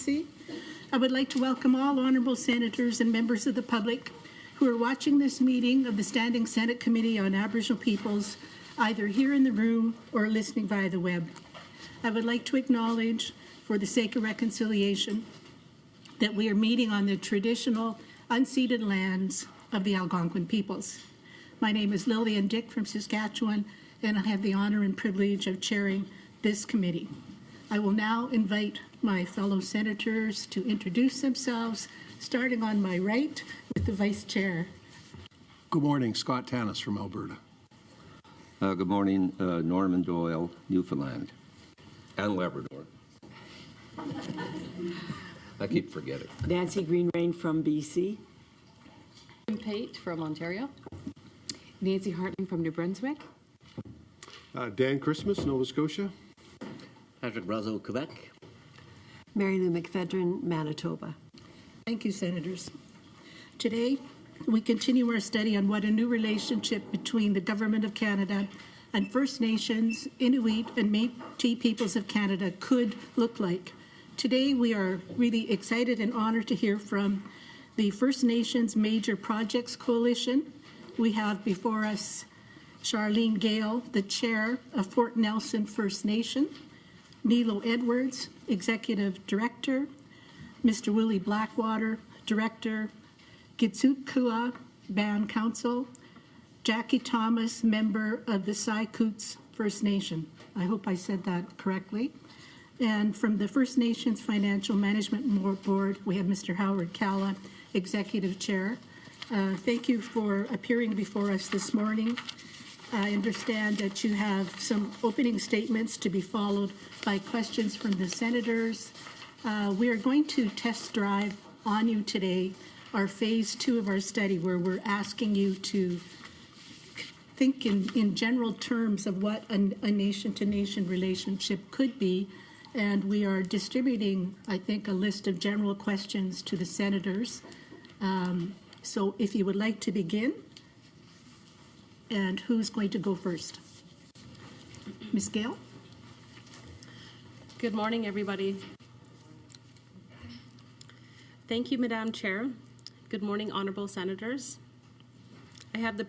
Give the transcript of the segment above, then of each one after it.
FNMPC. I would like to welcome all honourable senators and members of the public who are watching this meeting of the Standing Senate Committee on Aboriginal Peoples, either here in the room or listening via the web. I would like to acknowledge, for the sake of reconciliation, that we are meeting on the traditional unceded lands of the Algonquin peoples. My name is Lillian Dick from Saskatchewan, and I have the honour and privilege of chairing this committee. I will now invite my fellow senators to introduce themselves, starting on my right with the Vice Chair. Good morning, Scott Tanis from Alberta. Good morning, Norman Doyle, Newfoundland and Labrador. I keep forgetting. Nancy Greenrain from BC. Jim Pate from Ontario. Nancy Hartling from New Brunswick. Dan Christmas, Nova Scotia. Patrick Brazo, Quebec. Mary Lou McFedrin, Manitoba. Thank you, Senators. Today, we continue our study on what a new relationship between the Government of Canada and First Nations, Inuit, and Métis peoples of Canada could look like. Today, we are really excited and honored to hear from the First Nations Major Projects Coalition. We have before us Charlene Gale, the Chair of Fort Nelson First Nation, Nilo Edwards, Executive Director, Mr. Willie Blackwater, Director, Gitsutkua Band Council, Jackie Thomas, member of the Saikoots First Nation. I hope I said that correctly. And from the First Nations Financial Management Board, we have Mr. Howard Calla, Executive Chair. Thank you for appearing before us this morning. I understand that you have some opening statements to be followed by questions from the senators. We are going to test drive on you today our phase 2 of our study, where we're asking you to think in general terms of what a nation-to-nation relationship could be. And we are distributing, I think, a list of general questions to the senators. So if you would like to begin, and who's going to go first? Ms. Gale? Good morning, everybody. Thank you, Madam Chair. Good morning, honourable senators. I have the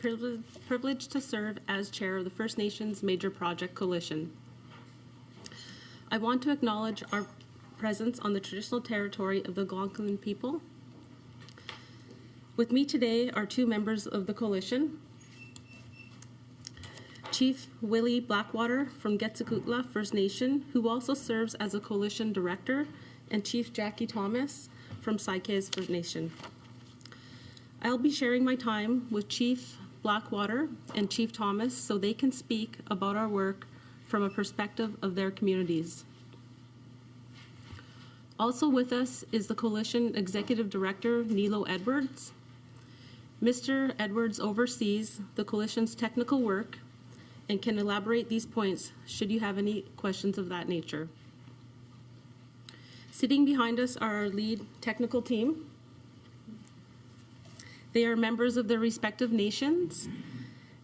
privilege to serve as Chair of the First Nations Major Project Coalition. I want to acknowledge our presence on the traditional territory of the Algonquin people. With me today are two members of the coalition, Chief Willie Blackwater from Gitxakootla First Nation, who also serves as a coalition director, and Chief Jackie Thomas from Saikoots First Nation. I'll be sharing my time with Chief Blackwater and Chief Thomas so they can speak about our work from a perspective of their communities. Also with us is the Coalition Executive Director, Nilo Edwards. Mr. Edwards oversees the Coalition's technical work and can elaborate these points should you have any questions of that nature. Sitting behind us are our lead technical team. They are members of their respective nations.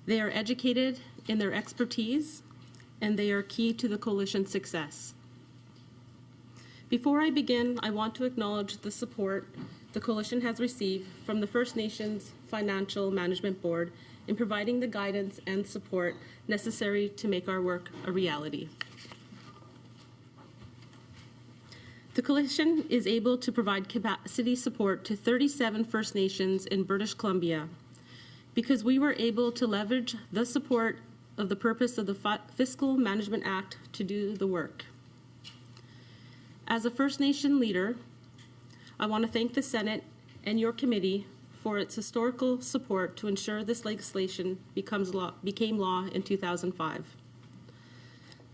They are educated in their expertise, and they are key to the Coalition's success. Before I begin, I want to acknowledge the support the Coalition has received from the First Nations Financial Management Board in providing the guidance and support necessary to make our work a reality. The Coalition is able to provide capacity support to 37 First Nations in British Columbia because we were able to leverage the support of the purpose of the Fiscal Management Act to do the work. As a First Nation leader, I want to thank the Senate and your committee for its historical support to ensure this legislation became law in 2005.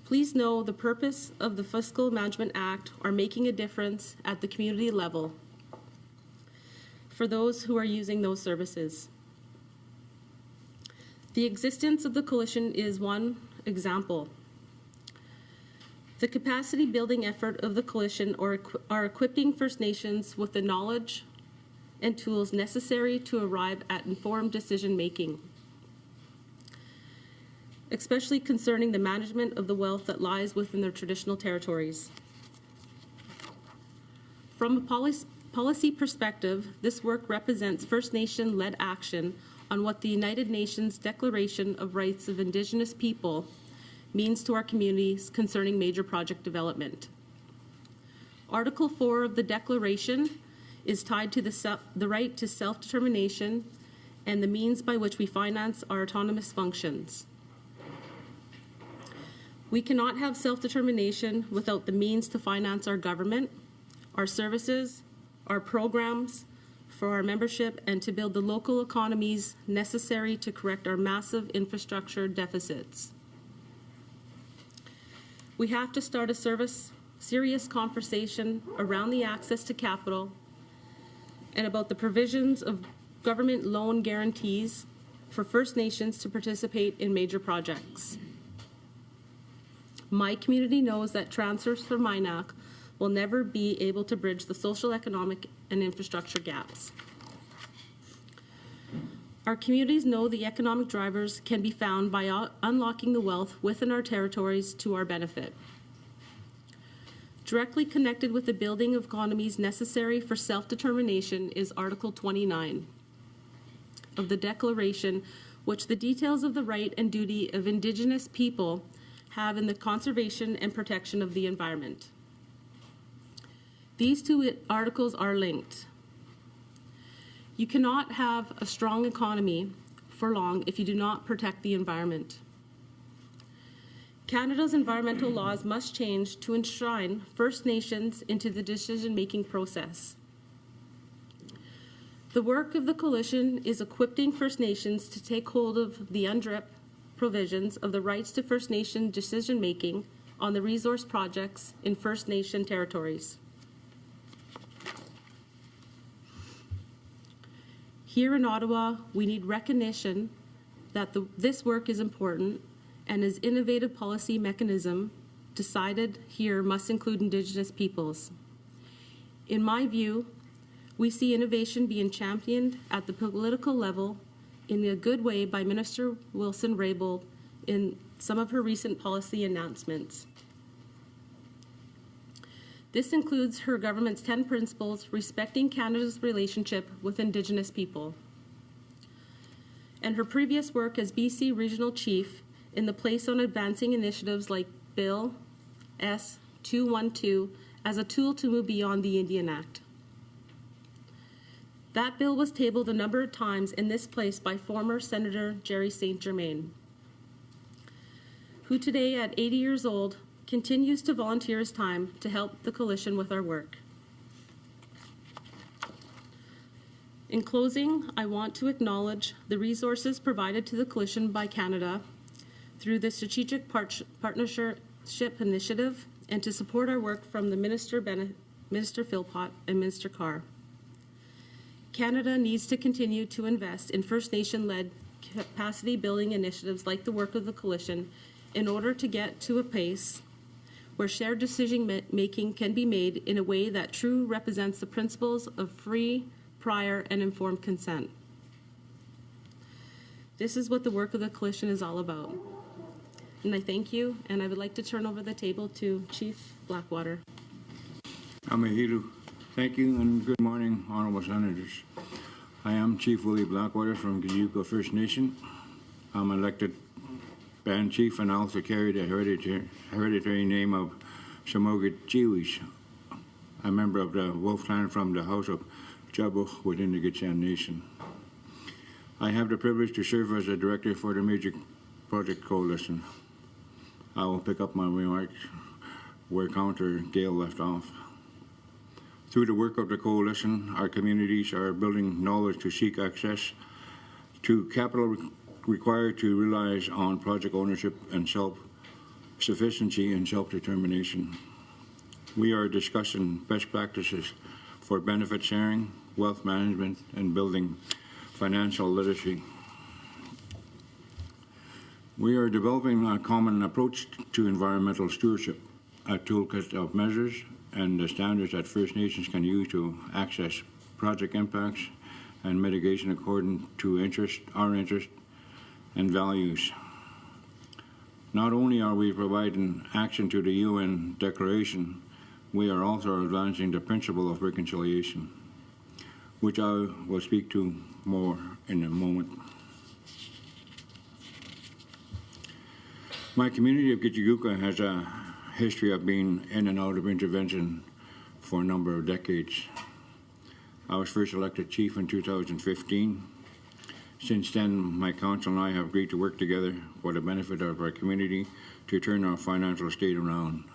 Please know the purpose of the Fiscal Management Act are making a difference at the community level for those who are using those services. The existence of the Coalition is one example. The capacity building effort of the Coalition are equipping First Nations with the knowledge and tools necessary to arrive at informed decision making, especially concerning the management of the wealth that lies within their traditional territories. From a policy perspective, this work represents First Nation-led action on what the United Nations Declaration of Rights of Indigenous People means to our communities concerning major project development. Article 4 of the Declaration is tied to the right to self-determination and the means by which we finance our autonomous functions. We cannot have self-determination without the means to finance our government, our services, our programs for our membership, and to build the local economies necessary to correct our massive infrastructure deficits. We have to start a serious conversation around the access to capital and about the provisions of government loan guarantees for First Nations to participate in major projects. My community knows that transfers from MINAC will never be able to bridge the social, economic, and infrastructure gaps. Our communities know the economic drivers can be found by unlocking the wealth within our territories to our benefit. Directly connected with the building of economies necessary for self-determination is Article 29 of the Declaration, which the details of the right and duty of Indigenous people have in the conservation and protection of the environment. These two articles are linked. You cannot have a strong economy for long if you do not protect the environment. Canada's environmental laws must change to enshrine First Nations into the decision-making process. The work of the Coalition is equipping First Nations to take hold of the UNDRIP provisions of the rights to First Nation decision-making on the resource projects in First Nation territories. Here in Ottawa, we need recognition that this work is important, and as innovative policy mechanism decided here must include Indigenous peoples. In my view, we see innovation being championed at the political level in a good way by Minister Wilson-Raybould in some of her recent policy announcements. This includes her government's 10 principles respecting Canada's relationship with Indigenous people, and her previous work as BC Regional Chief in the place on advancing initiatives like Bill S-212 as a tool to move beyond the Indian Act. That bill was tabled a number of times in this place by former Senator Jerry St. Germain, who today at 80 years old continues to volunteer his time to help the Coalition with our work. In closing, I want to acknowledge the resources provided to the Coalition by Canada through the Strategic Partnership Initiative, and to support our work from the Minister Philpott and Minister Carr. Canada needs to continue to invest in First Nation-led capacity building initiatives like the work of the Coalition in order to get to a pace where shared decision-making can be made in a way that truly represents the principles of free, prior, and informed consent. This is what the work of the Coalition is all about. And I thank you, and I would like to turn over the table to Chief Blackwater. Amahiru. Thank you, and good morning, Honourable Senators. I am Chief Willie Blackwater from Cayuga First Nation. I'm elected Band Chief and also carry the hereditary name of Shamogat Chiwish, a member of the Wolf Clan from the House of Jabuch within the Gitchan Nation. I have the privilege to serve as a director for the Major Project Coalition. I will pick up my remarks where Counter Gail left off. Through the work of the Coalition, our communities are building knowledge to seek access to capital required to realize on project ownership and self-sufficiency and self-determination. We are discussing best practices for benefit sharing, wealth management, and building financial literacy. We are developing a common approach to environmental stewardship, a toolkit of measures and the standards that First Nations can use to access project impacts and mitigation according to our interest and values. Not only are we providing action to the UN Declaration, we are also advancing the principle of reconciliation, which I will speak to more in a moment. My community of Gitchagooka has a history of being in and out of intervention for a number of decades. I was first elected chief in 2015. Since then, my council and I have agreed to work together for the benefit of our community to turn our financial state around.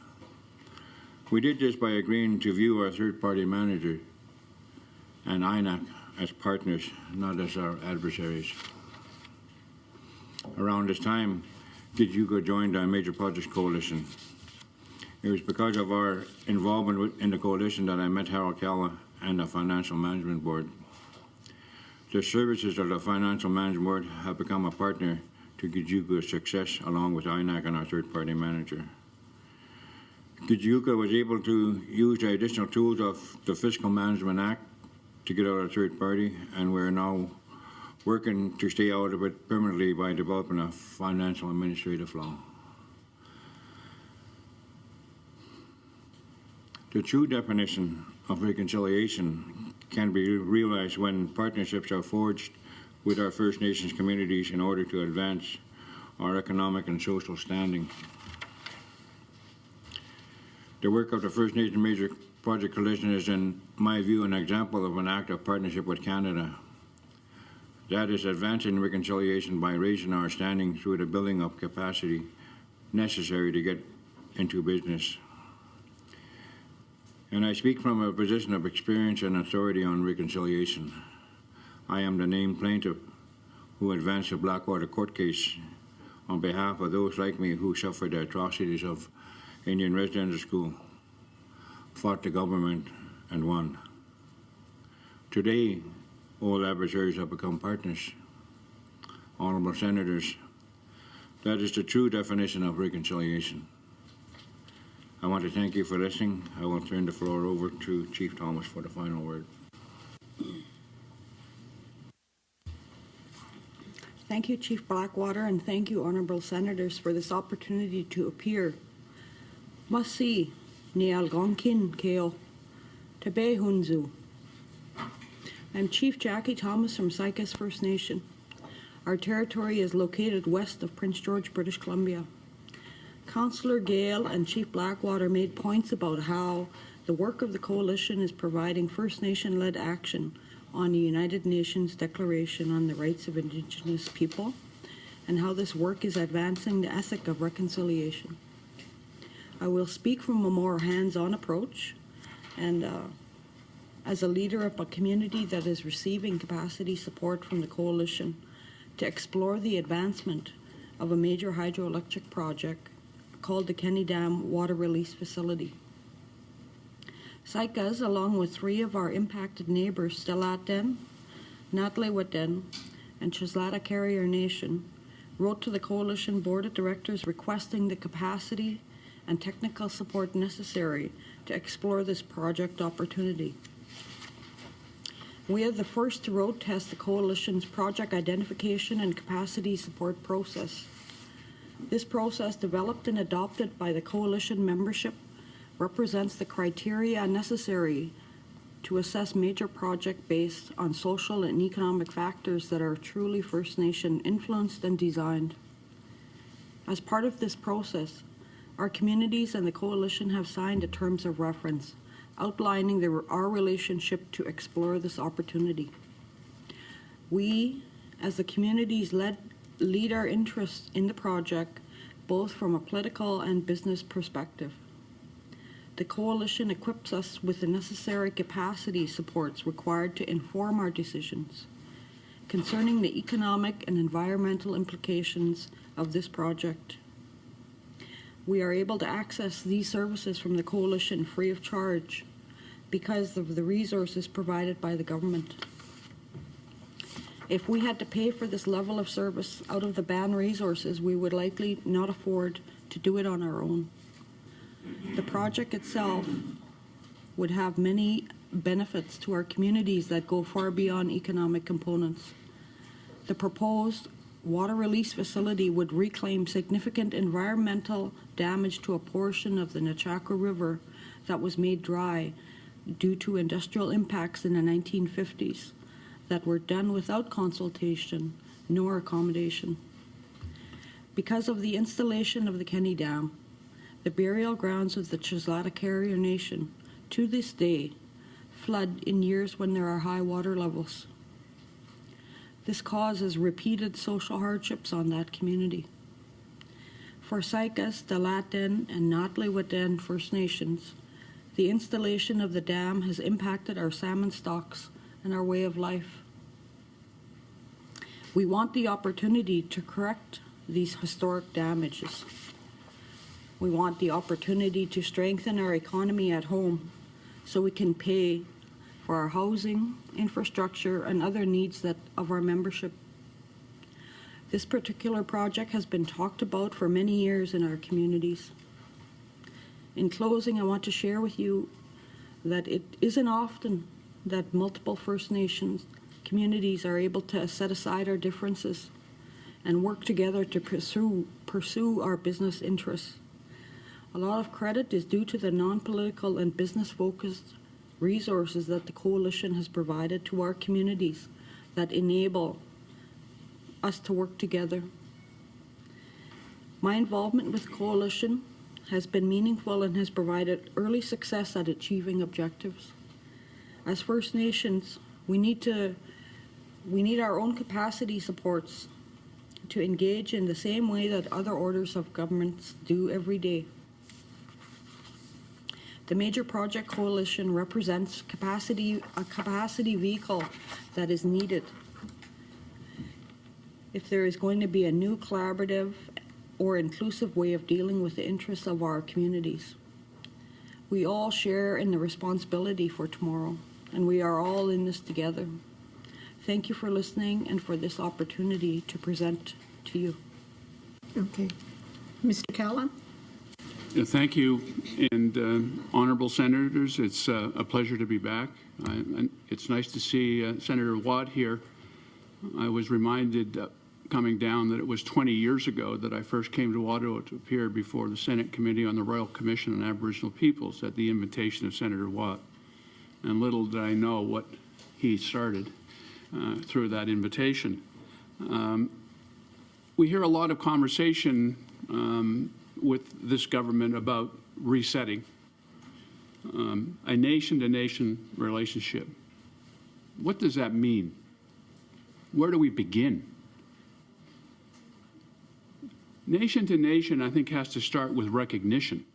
We did this by agreeing to view our third-party manager and INAC as partners, not as our adversaries. Around this time, Gitchagooka joined our Major Projects Coalition. It was because of our involvement in the coalition that I met Harold Calla and the Financial Management Board. The services of the Financial Management Board have become a partner to Gitchagooka's success, along with INAC and our third-party manager. Gitchagooka was able to use the additional tools of the Fiscal Management Act to get out of third party, and we're now working to stay out of it permanently by developing a financial administrative law. The true definition of reconciliation can be realized when partnerships are forged with our First Nations communities in order to advance our economic and social standing. The work of the First Nation Major Project Coalition is, in my view, an example of an act of partnership with Canada. That is advancing reconciliation by raising our standing through the building of capacity necessary to get into business. And I speak from a position of experience and authority on reconciliation. I am the named plaintiff who advanced the Blackwater court case on behalf of those like me who suffered the atrocities of Indian Residential School, fought the government, and won. Today, all adversaries have become partners. Honourable Senators, that is the true definition of reconciliation. I want to thank you for listening. I will turn the floor over to Chief Thomas for the final word. Thank you, Chief Blackwater, and thank you, Honourable Senators, for this opportunity to appear. Masi ni algonkin keo tebe hunzu. I'm Chief Jackie Thomas from Sycus First Nation. Our territory is located west of Prince George, British Columbia. Councillor Gale and Chief Blackwater made points about how the work of the Coalition is providing First Nation-led action on the United Nations Declaration on the Rights of Indigenous People, and how this work is advancing the ethic of reconciliation. I will speak from a more hands-on approach, and as a leader of a community that is receiving capacity support from the Coalition to explore the advancement of a major hydroelectric project called the Kenny Dam Water Release Facility. Sycus, along with 3 of our impacted neighbours, Stelaten, Natlewiten, and Chislata Carrier Nation, wrote to the Coalition Board of Directors requesting the capacity and technical support necessary to explore this project opportunity. We are the first to road test the Coalition's project identification and capacity support process. This process, developed and adopted by the Coalition membership, represents the criteria necessary to assess major projects based on social and economic factors that are truly First Nation influenced and designed. As part of this process, our communities and the Coalition have signed the terms of reference, outlining our relationship to explore this opportunity. We, as the communities, lead our interest in the project, both from a political and business perspective. The Coalition equips us with the necessary capacity supports required to inform our decisions concerning the economic and environmental implications of this project. We are able to access these services from the Coalition free of charge because of the resources provided by the government. If we had to pay for this level of service out of the BAN resources, we would likely not afford to do it on our own. The project itself would have many benefits to our communities that go far beyond economic components. The proposed water release facility would reclaim significant environmental damage to a portion of the Nechako River that was made dry due to industrial impacts in the 1950s that were done without consultation nor accommodation. Because of the installation of the Kenny Dam, the burial grounds of the Chislata Carrier Nation to this day flood in years when there are high water levels. This causes repeated social hardships on that community. For Saikas, Dalaten, and Notley-Witen First Nations, the installation of the dam has impacted our salmon stocks and our way of life. We want the opportunity to correct these historic damages. We want the opportunity to strengthen our economy at home so we can pay for our housing, infrastructure, and other needs of our membership. This particular project has been talked about for many years in our communities. In closing, I want to share with you that it isn't often that multiple First Nations communities are able to set aside our differences and work together to pursue our business interests. A lot of credit is due to the non-political and business-focused resources that the Coalition has provided to our communities that enable us to work together. My involvement with the Coalition has been meaningful and has provided early success at achieving objectives. As First Nations, we need our own capacity supports to engage in the same way that other orders of governments do every day. The Major Project Coalition represents a capacity vehicle that is needed if there is going to be a new collaborative or inclusive way of dealing with the interests of our communities. We all share in the responsibility for tomorrow, and we are all in this together. Thank you for listening and for this opportunity to present to you. Okay. Mr. Callan? Thank you, and honorable senators, it's a pleasure to be back. And it's nice to see Senator Watt here. I was reminded coming down that it was 20 years ago that I first came to Ottawa to appear before the Senate Committee on the Royal Commission on Aboriginal Peoples at the invitation of Senator Watt. And little did I know what he started through that invitation. We hear a lot of conversation with this government about resetting a nation-to-nation relationship. What does that mean? Where do we begin? Nation-to-nation, I think, has to start with recognition.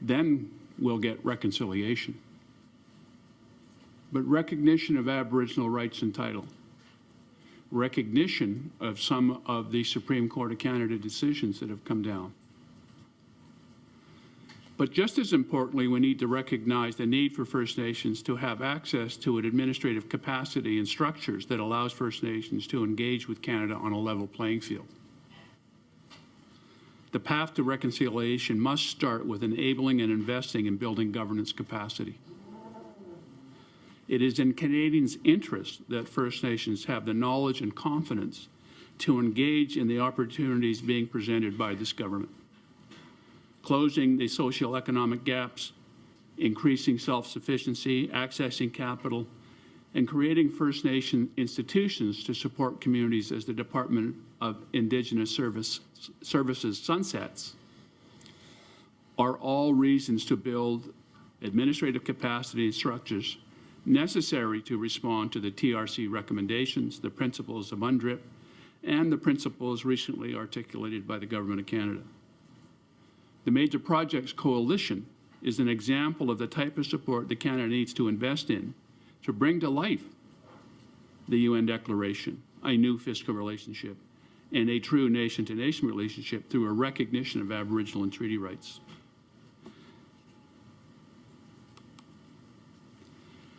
Then we'll get reconciliation. But recognition of Aboriginal rights and title. Recognition of some of the Supreme Court of Canada decisions that have come down. But just as importantly, we need to recognize the need for First Nations to have access to an administrative capacity and structures that allows First Nations to engage with Canada on a level playing field. The path to reconciliation must start with enabling and investing in building governance capacity. It is in Canadians' interest that First Nations have the knowledge and confidence to engage in the opportunities being presented by this government. Closing the socioeconomic gaps, increasing self-sufficiency, accessing capital, and creating First Nation institutions to support communities as the Department of Indigenous Services sunsets are all reasons to build administrative capacity and structures necessary to respond to the TRC recommendations, the principles of UNDRIP, and the principles recently articulated by the Government of Canada. The Major Projects Coalition is an example of the type of support that Canada needs to invest in to bring to life the UN Declaration, a new fiscal relationship, and a true nation-to-nation relationship through a recognition of Aboriginal and treaty rights.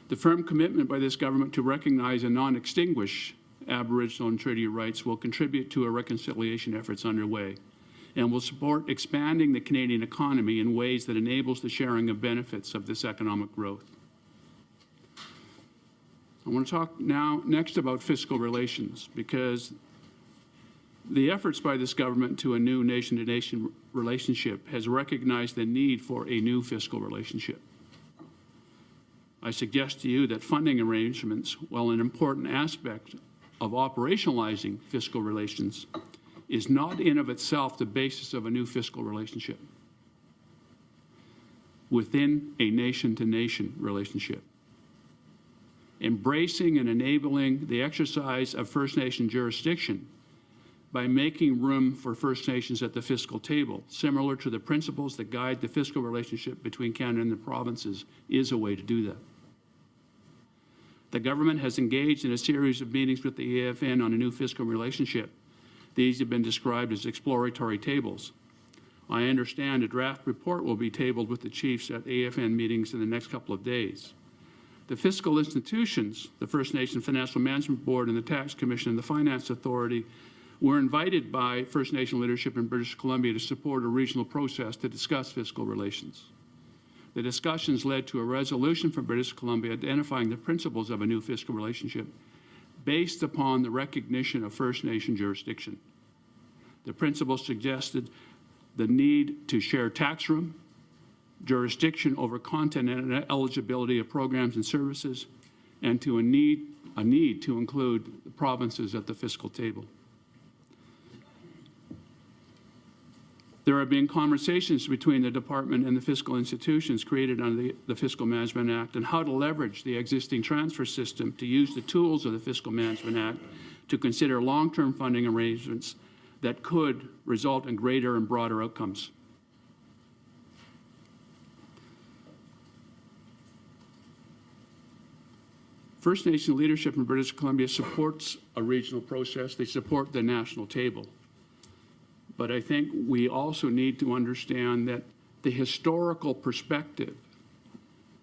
The firm commitment by this government to recognize and non-extinguish Aboriginal and treaty rights will contribute to a reconciliation efforts underway and will support expanding the Canadian economy in ways that enables the sharing of benefits of this economic growth. I want to talk now next about fiscal relations, because The efforts by this government to a new nation-to-nation relationship has recognized the need for a new fiscal relationship. I suggest to you that funding arrangements, while an important aspect of operationalizing fiscal relations, is not in of itself the basis of a new fiscal relationship within a nation-to-nation relationship. Embracing and enabling the exercise of First Nation jurisdiction by making room for First Nations at the fiscal table, similar to the principles that guide the fiscal relationship between Canada and the provinces, is a way to do that. The government has engaged in a series of meetings with the AFN on a new fiscal relationship. These have been described as exploratory tables. I understand a draft report will be tabled with the chiefs at AFN meetings in the next couple of days. The fiscal institutions, the First Nation Financial Management Board and the Tax Commission and the Finance Authority, were invited by First Nation leadership in British Columbia to support a regional process to discuss fiscal relations. The discussions led to a resolution from British Columbia identifying the principles of a new fiscal relationship based upon the recognition of First Nation jurisdiction. The principles suggested the need to share tax room, jurisdiction over content and eligibility of programs and services, and to a need to include the provinces at the fiscal table. There have been conversations between the department and the fiscal institutions created under the Fiscal Management Act on how to leverage the existing transfer system to use the tools of the Fiscal Management Act to consider long-term funding arrangements that could result in greater and broader outcomes. First Nation leadership in British Columbia supports a regional process. They support the national table. But I think we also need to understand that the historical perspective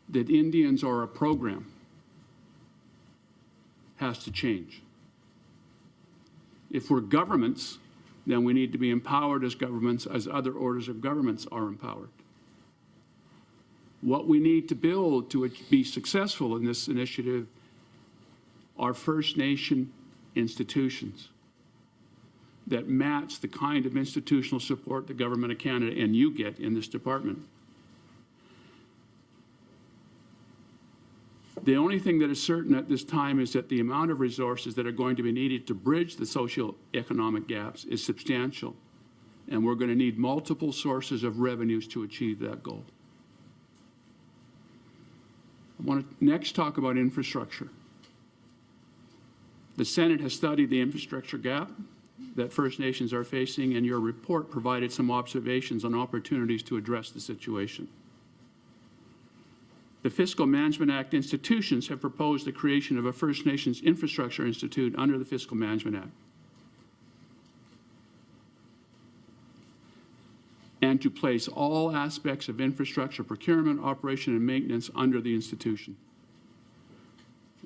that Indians are a program has to change. If we're governments, then we need to be empowered as governments as other orders of governments are empowered. What we need to build to be successful in this initiative are First Nation institutions that match the kind of institutional support the Government of Canada and you get in this department. The only thing that is certain at this time is that the amount of resources that are going to be needed to bridge the socioeconomic gaps is substantial, and we're going to need multiple sources of revenues to achieve that goal. I want to next talk about infrastructure. The Senate has studied the infrastructure gap that First Nations are facing, and your report provided some observations on opportunities to address the situation. The Fiscal Management Act institutions have proposed the creation of a First Nations Infrastructure Institute under the Fiscal Management Act, and to place all aspects of infrastructure procurement, operation, and maintenance under the institution.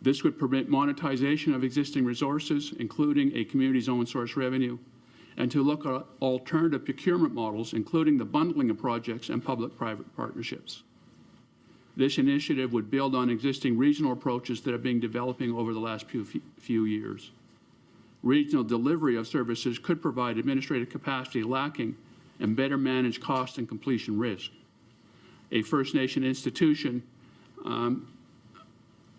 This would permit monetization of existing resources, including a community's own source revenue, and to look at alternative procurement models, including the bundling of projects and public-private partnerships. This initiative would build on existing regional approaches that have been developing over the last few years. Regional delivery of services could provide administrative capacity lacking and better manage cost and completion risk. A First Nation institution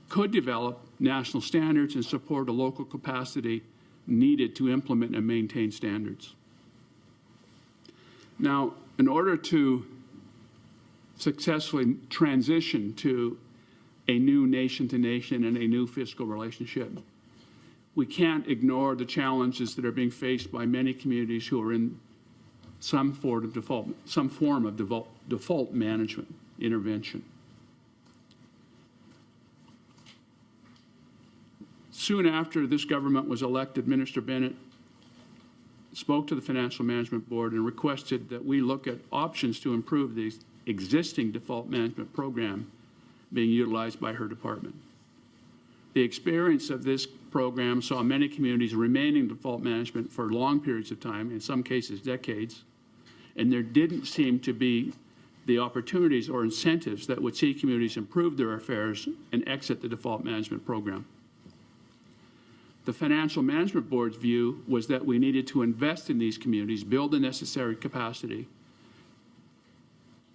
could develop national standards and support a local capacity needed to implement and maintain standards. Now, in order to successfully transition to a new nation-to-nation and a new fiscal relationship, we can't ignore the challenges that are being faced by many communities who are in some form of default management intervention. Soon after this government was elected, Minister Bennett spoke to the Financial Management Board and requested that we look at options to improve the existing default management program being utilized by her department. The experience of this program saw many communities remain in default management for long periods of time, in some cases decades, and there didn't seem to be the opportunities or incentives that would see communities improve their affairs and exit the default management program. The Financial Management Board's view was that we needed to invest in these communities, build the necessary capacity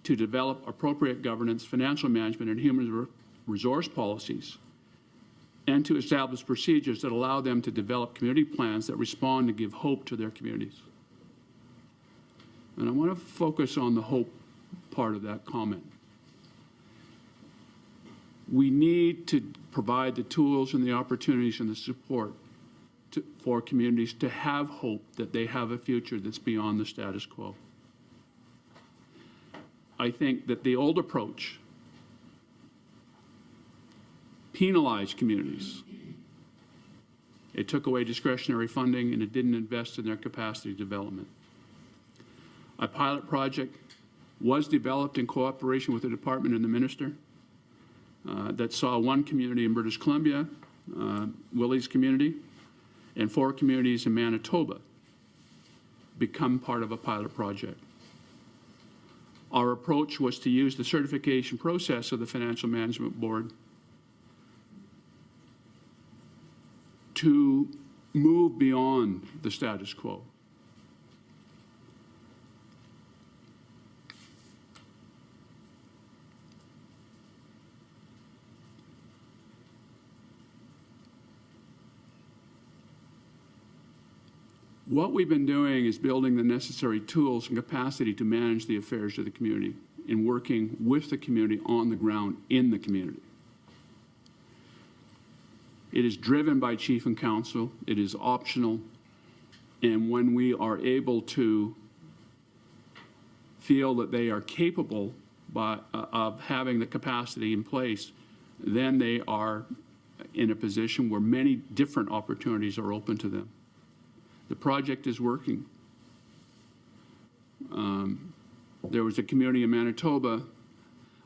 to develop appropriate governance, financial management, and human resource policies, and to establish procedures that allow them to develop community plans that respond and give hope to their communities. And I want to focus on the hope part of that comment. We need to provide the tools and the opportunities and the support for communities to have hope that they have a future that's beyond the status quo. I think that the old approach penalized communities. It took away discretionary funding and it didn't invest in their capacity development. A pilot project was developed in cooperation with the department and the minister that saw one community in British Columbia, Willie's community, and 4 communities in Manitoba become part of a pilot project. Our approach was to use the certification process of the Financial Management Board to move beyond the status quo. What we've been doing is building the necessary tools and capacity to manage the affairs of the community and working with the community on the ground in the community. It is driven by Chief and Council. It is optional. And when we are able to feel that they are capable of having the capacity in place, then they are in a position where many different opportunities are open to them. The project is working. There was a community in Manitoba.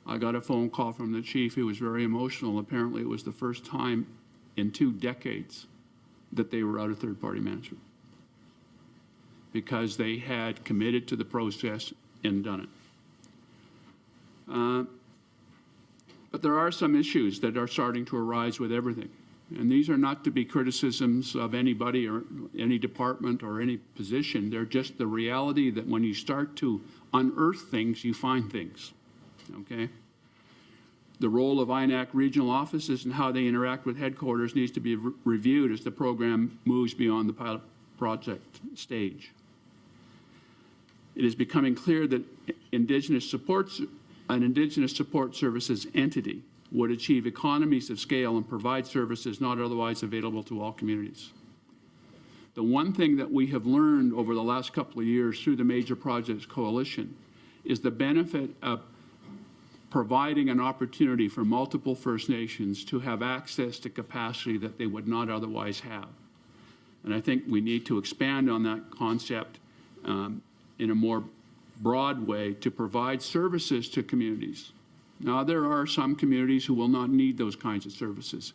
I got a phone call from the chief. He was very emotional. Apparently, it was the first time in 2 decades that they were out of third-party management because they had committed to the process and done it. But there are some issues that are starting to arise with everything. And these are not to be criticisms of anybody or any department or any position. They're just the reality that when you start to unearth things, you find things, okay? The role of INAC regional offices and how they interact with headquarters needs to be reviewed as the program moves beyond the pilot project stage. It is becoming clear that an Indigenous support services entity would achieve economies of scale and provide services not otherwise available to all communities. The one thing that we have learned over the last couple of years through the Major Projects Coalition is the benefit of providing an opportunity for multiple First Nations to have access to capacity that they would not otherwise have. And I think we need to expand on that concept in a more broad way to provide services to communities. Now, there are some communities who will not need those kinds of services,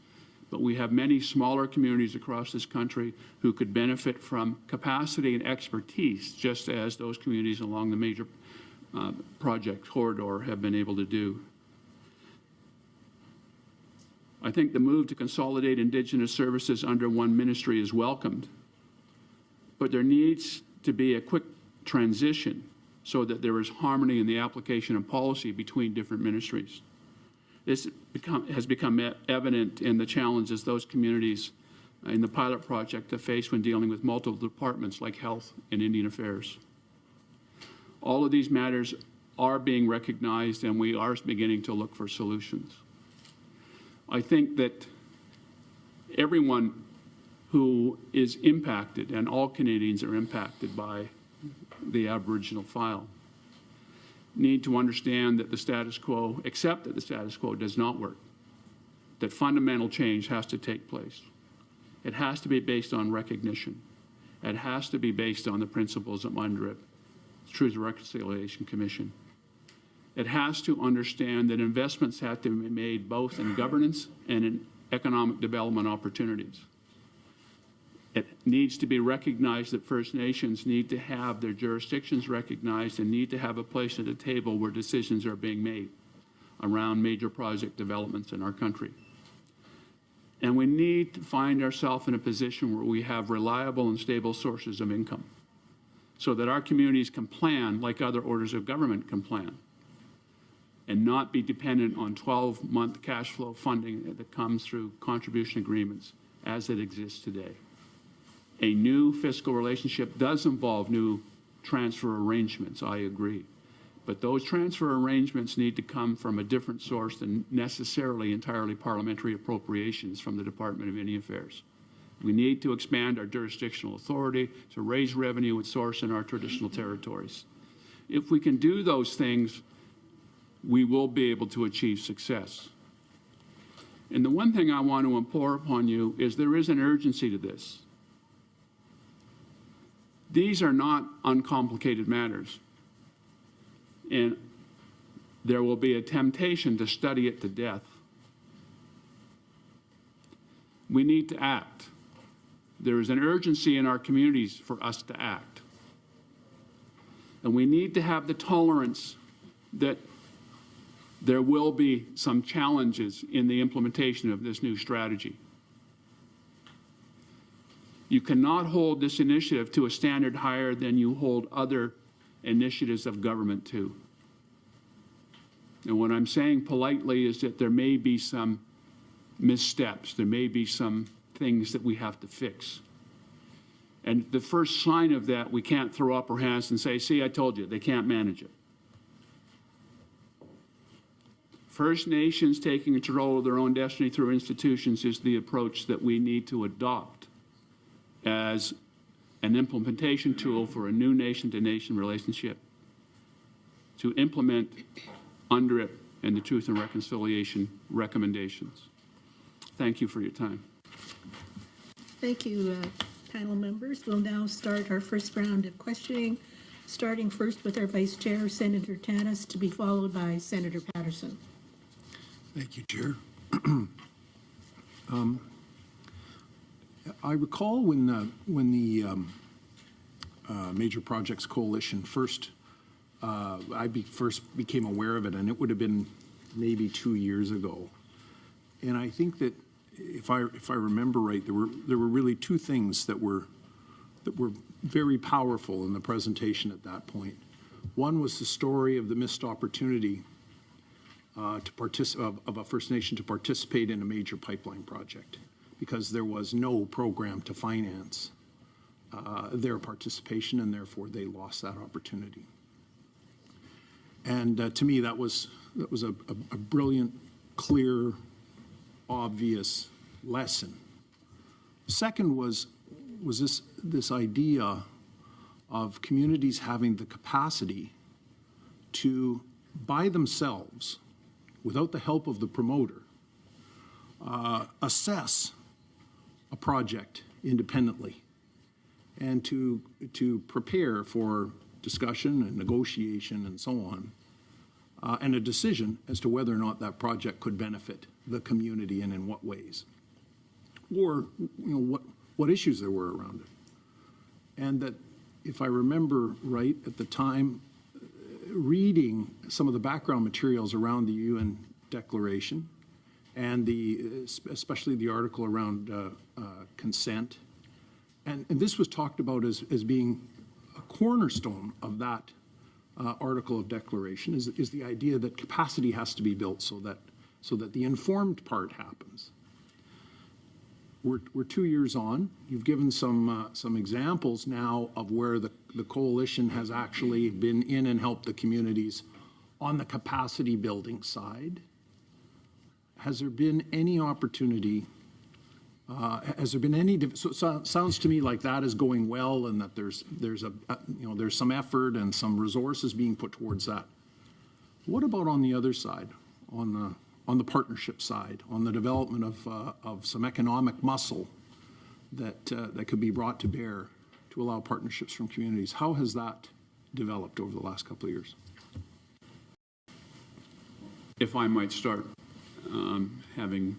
but we have many smaller communities across this country who could benefit from capacity and expertise, just as those communities along the major project corridor have been able to do. I think the move to consolidate Indigenous services under one ministry is welcomed, but there needs to be a quick transition so that there is harmony in the application of policy between different ministries. This has become evident in the challenges those communities in the pilot project have faced when dealing with multiple departments like Health and Indian Affairs. All of these matters are being recognized and we are beginning to look for solutions. I think that everyone who is impacted, and all Canadians are impacted by the Aboriginal file, need to understand that the status quo, accept that the status quo does not work, that fundamental change has to take place. It has to be based on recognition. It has to be based on the principles of UNDRIP, Truth and Reconciliation Commission. It has to understand that investments have to be made both in governance and in economic development opportunities. It needs to be recognized that First Nations need to have their jurisdictions recognized and need to have a place at the table where decisions are being made around major project developments in our country. And we need to find ourselves in a position where we have reliable and stable sources of income so that our communities can plan like other orders of government can plan and not be dependent on 12-month cash flow funding that comes through contribution agreements as it exists today. A new fiscal relationship does involve new transfer arrangements, I agree. But those transfer arrangements need to come from a different source than necessarily entirely parliamentary appropriations from the Department of Indian Affairs. We need to expand our jurisdictional authority to raise revenue at source in our traditional territories. If we can do those things, we will be able to achieve success. And the one thing I want to implore upon you is there is an urgency to this. These are not uncomplicated matters. And there will be a temptation to study it to death. We need to act. There is an urgency in our communities for us to act. And we need to have the tolerance that there will be some challenges in the implementation of this new strategy. You cannot hold this initiative to a standard higher than you hold other initiatives of government to. And what I'm saying politely is that there may be some missteps, there may be some things that we have to fix. And the first sign of that, we can't throw up our hands and say, see, I told you, they can't manage it. First Nations taking control of their own destiny through institutions is the approach that we need to adopt as an implementation tool for a new nation-to-nation relationship to implement UNDRIP and the Truth and Reconciliation recommendations. Thank you for your time. Thank you, panel members. We'll now start our first round of questioning, starting first with our Vice Chair, Senator Tanis, to be followed by Senator Patterson. Thank you, Chair. I recall when the Major Projects Coalition first became aware of it, and it would have been maybe 2 years ago. And I think that if I remember right, there were really two things that were very powerful in the presentation at that point. One was the story of the missed opportunity of a First Nation to participate in a major pipeline project, because there was no program to finance their participation, and therefore they lost that opportunity. And to me, that was a brilliant, clear, obvious lesson. Second was this idea of communities having the capacity to, by themselves, without the help of the promoter, assess a project independently and to prepare for discussion and negotiation and so on, and a decision as to whether or not that project could benefit the community and in what ways, or what issues there were around it. And that, if I remember right at the time, reading some of the background materials around the UN Declaration and especially the article around consent, and this was talked about as being a cornerstone of that article of declaration, is the idea that capacity has to be built so that the informed part happens. We're 2 years on. You've given some examples now of where the coalition has actually been in and helped the communities on the capacity building side. Has there been any opportunity? Has there been any? So it sounds to me like that is going well, and that there's some effort and some resources being put towards that. What about on the other side, on the partnership side, on the development of some economic muscle that could be brought to bear to allow partnerships from communities? How has that developed over the last couple of years? If I might start, having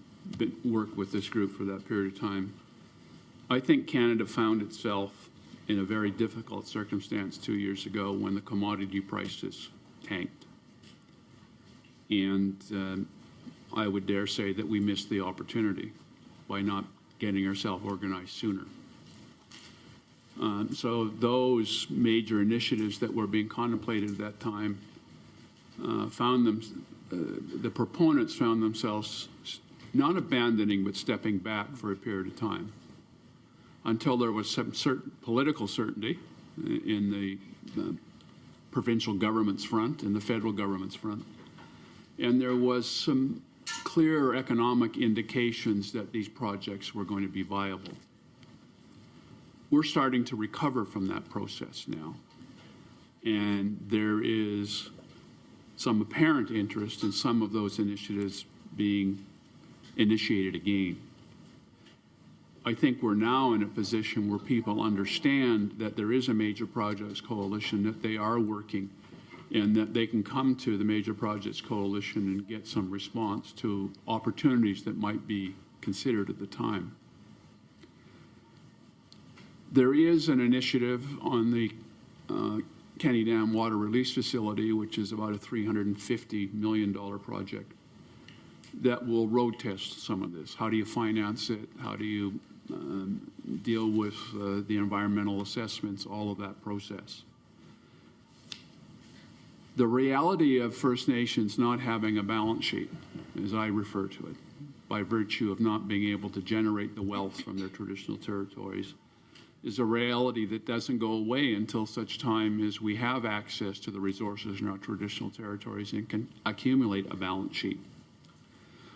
worked with this group for that period of time, I think Canada found itself in a very difficult circumstance 2 years ago when the commodity prices tanked. And I would dare say that we missed the opportunity. by not getting ourselves organized sooner. So those major initiatives that were being contemplated at that time the proponents found themselves not abandoning but stepping back for a period of time until there was some political certainty in the provincial government's front and the federal government's front. And there was some clear economic indications that these projects were going to be viable. We're starting to recover from that process now. And there is some apparent interest in some of those initiatives being initiated again. I think we're now in a position where people understand that there is a major projects coalition, that they are working, and that they can come to the Major Projects Coalition and get some response to opportunities that might be considered at the time. There is an initiative on the Kenny Dam Water Release Facility, which is about a $350 million project, that will road test some of this. How do you finance it? How do you deal with the environmental assessments, all of that process? The reality of First Nations not having a balance sheet, as I refer to it, by virtue of not being able to generate the wealth from their traditional territories, is a reality that doesn't go away until such time as we have access to the resources in our traditional territories and can accumulate a balance sheet.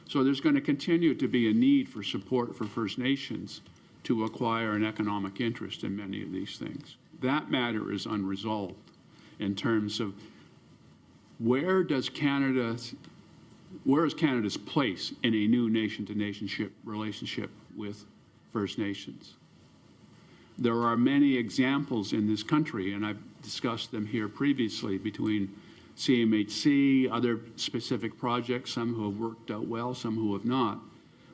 So there's going to continue to be a need for support for First Nations to acquire an economic interest in many of these things. That matter is unresolved in terms of where is Canada's place in a new nation-to-nation relationship with First Nations? There are many examples in this country, and I've discussed them here previously, between CMHC, other specific projects, some who have worked out well, some who have not,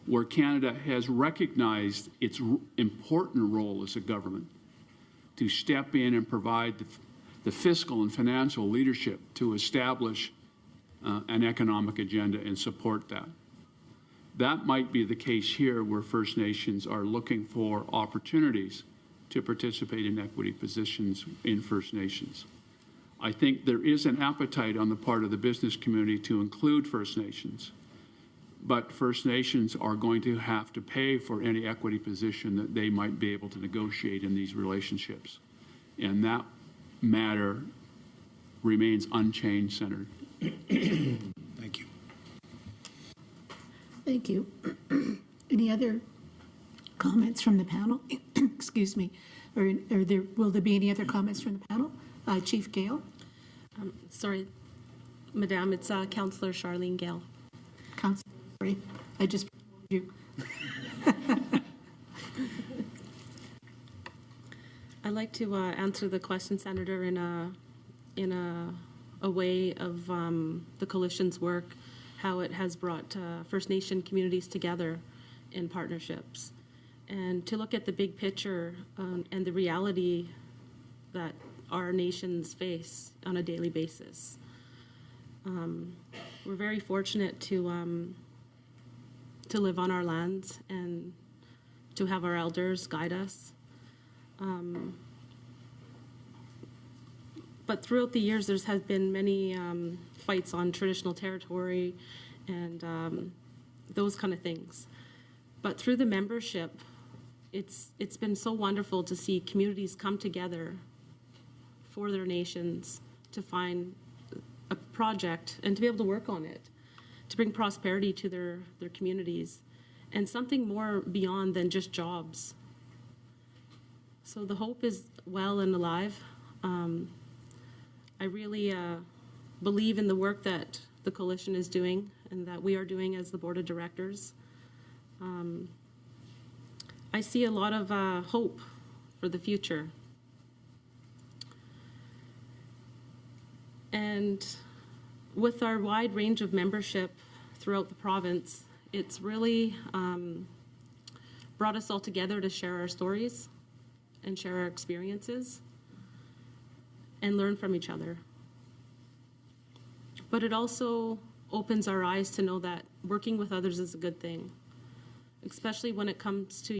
where Canada has recognized its important role as a government to step in and provide the fiscal and financial leadership to establish an economic agenda and support that. That might be the case here, where First Nations are looking for opportunities to participate in equity positions in First Nations. I think there is an appetite on the part of the business community to include First Nations, but First Nations are going to have to pay for any equity position that they might be able to negotiate in these relationships. And that matter remains unchanged, Senator. Thank you. Thank you. Any other comments from the panel? Excuse me. Will there be any other comments from the panel? Chief Gale? Sorry, Madame, it's Councillor Charlene Gale. Councillor, sorry. I just you. I'd like to answer the question, Senator, in a way of the coalition's work, how it has brought First Nation communities together in partnerships, and to look at the big picture and the reality that our nations face on a daily basis. We're very fortunate to live on our lands and to have our elders guide us. But throughout the years, there has been many fights on traditional territory and those kind of things. But through the membership, it's been so wonderful to see communities come together for their nations to find a project and to be able to work on it, to bring prosperity to their communities, and something more beyond than just jobs. So the hope is well and alive. I really believe in the work that the coalition is doing and that we are doing as the board of directors. I see a lot of hope for the future. And with our wide range of membership throughout the province, it's really brought us all together to share our stories and share our experiences and learn from each other. But it also opens our eyes to know that working with others is a good thing. especially when it comes to